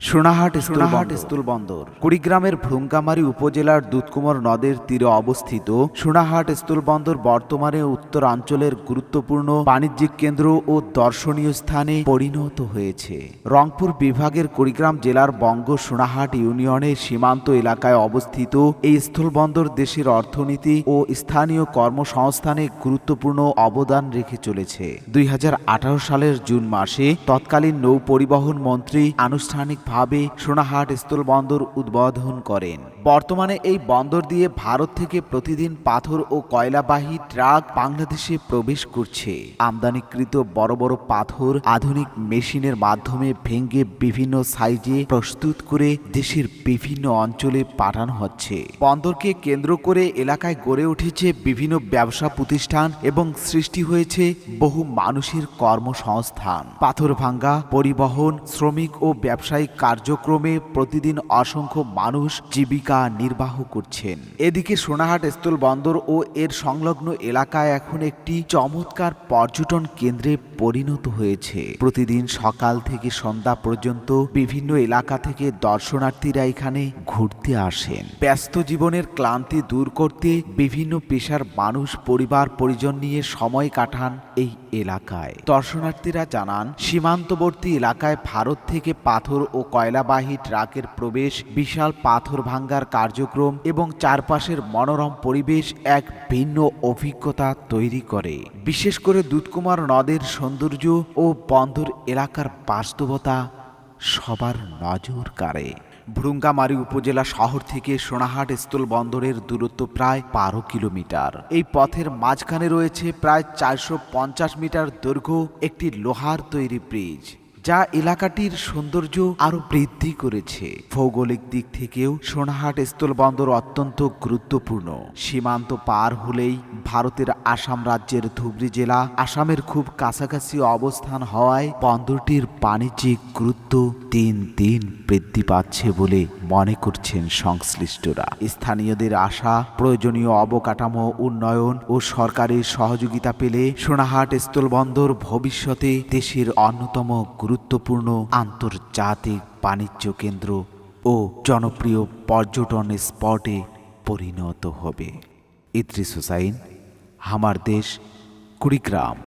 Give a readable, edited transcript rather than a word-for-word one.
সোনাহাট স্থলবন্দর কুড়িগ্রামের ভ্রুঙ্গামারী উপজেলার দুধকুমার নদের তীরে অবস্থিত সোনাহাট স্থলবন্দর বর্তমানে উত্তরাঞ্চলের গুরুত্বপূর্ণ বাণিজ্যিক কেন্দ্র ও দর্শনীয় স্থানে পরিণত হয়েছে। রংপুর বিভাগের কুড়িগ্রাম জেলার বঙ্গ সোনাহাট ইউনিয়নের সীমান্ত এলাকায় অবস্থিত এই স্থলবন্দর দেশের অর্থনীতি ও স্থানীয় কর্মসংস্থানে গুরুত্বপূর্ণ অবদান রেখে চলেছে। 2018 সালের জুন মাসে তৎকালীন নৌ পরিবহন মন্ত্রী আনুষ্ঠানিকভাবে সোনাহাট স্থলবন্দর উদ্বোধন করেন। বর্তমানে এই বন্দর দিয়ে ভারত থেকে প্রতিদিন পাথর ও কয়লাবাহী ট্রাক বাংলাদেশে প্রবেশ করছে। আমদানিকৃত বড় বড় পাথর আধুনিক মেশিনের মাধ্যমে ভেঙে বিভিন্ন সাইজে প্রস্তুত করে দেশের বিভিন্ন অঞ্চলে পাঠানো হচ্ছে। বন্দরকে কেন্দ্র করে এলাকায় গড়ে উঠেছে বিভিন্ন ব্যবসা প্রতিষ্ঠান এবং সৃষ্টি হয়েছে বহু মানুষের কর্মসংস্থান। পাথর ভাঙ্গা, পরিবহন, শ্রমিক ও ব্যবসায়িক কার্যক্রমে প্রতিদিন অসংখ্য মানুষ জীবিকা নির্বাহ করছেন। এদিকে সোনাহাট স্থলবন্দর ও এর সংলগ্ন এলাকায় এখন একটি চমৎকার পর্যটন কেন্দ্রে পরিণত হয়েছে। প্রতিদিন সকাল থেকে সন্ধ্যা পর্যন্ত বিভিন্ন এলাকা থেকে দর্শনার্থীরা এখানে ঘুরতে আসেন। ব্যস্ত জীবনের ক্লান্তি দূর করতে বিভিন্ন পেশার মানুষ পরিবার পরিজন নিয়ে সময় কাটান এই এলাকায়। দর্শনার্থীরা জানান, সীমান্তবর্তী এলাকায় ভারত থেকে পাথর ও কয়লাবাহী ট্রাকের প্রবেশ, বিশাল পাথর ভাঙ্গার কার্যক্রম এবং চারপাশের মনোরম পরিবেশ এক ভিন্ন অভিজ্ঞতা তৈরি করে। বিশেষ করে দুধকুমার নদের সৌন্দর্য ও বন্দর এলাকার বাস্তবতা সবার নজর কাড়ে। ভ্রুঙ্গামারী উপজেলা শহর থেকে সোনাহাট স্থলবন্দরের দূরত্ব প্রায় 12 কিলোমিটার। এই পথের মাঝখানে রয়েছে প্রায় 450 মিটার দৈর্ঘ্য একটি লোহার তৈরি ব্রিজ, যা এলাকাটির সৌন্দর্য আরো বৃদ্ধি করেছে। ভৌগোলিক দিক থেকেও সোনাহাট স্থলবন্দর অত্যন্ত গুরুত্বপূর্ণ। সীমান্ত পার হলেই ভারতের আসাম রাজ্যের ধুবড়ী জেলা, আসামের খুব কাছাকাছি অবস্থান হওয়ায় বন্দরটির বাণিজ্যিক গুরুত্ব দিন দিন বৃদ্ধি পাচ্ছে বলে মনে করছেন সংশ্লিষ্টরা। স্থানীয়দের আশা, প্রয়োজনীয় অবকাঠামো উন্নয়ন ও সরকারি সহযোগিতা পেলে সোনাহাট স্থলবন্দর ভবিষ্যতে দেশের অন্যতম গুরুত্বপূর্ণ আন্তর্জাতিক বাণিজ্য কেন্দ্র ও জনপ্রিয় পর্যটন স্পটে পরিণত হবে। ইদ্রিস হুসাইন, আমার দেশ, কুড়িগ্রাম।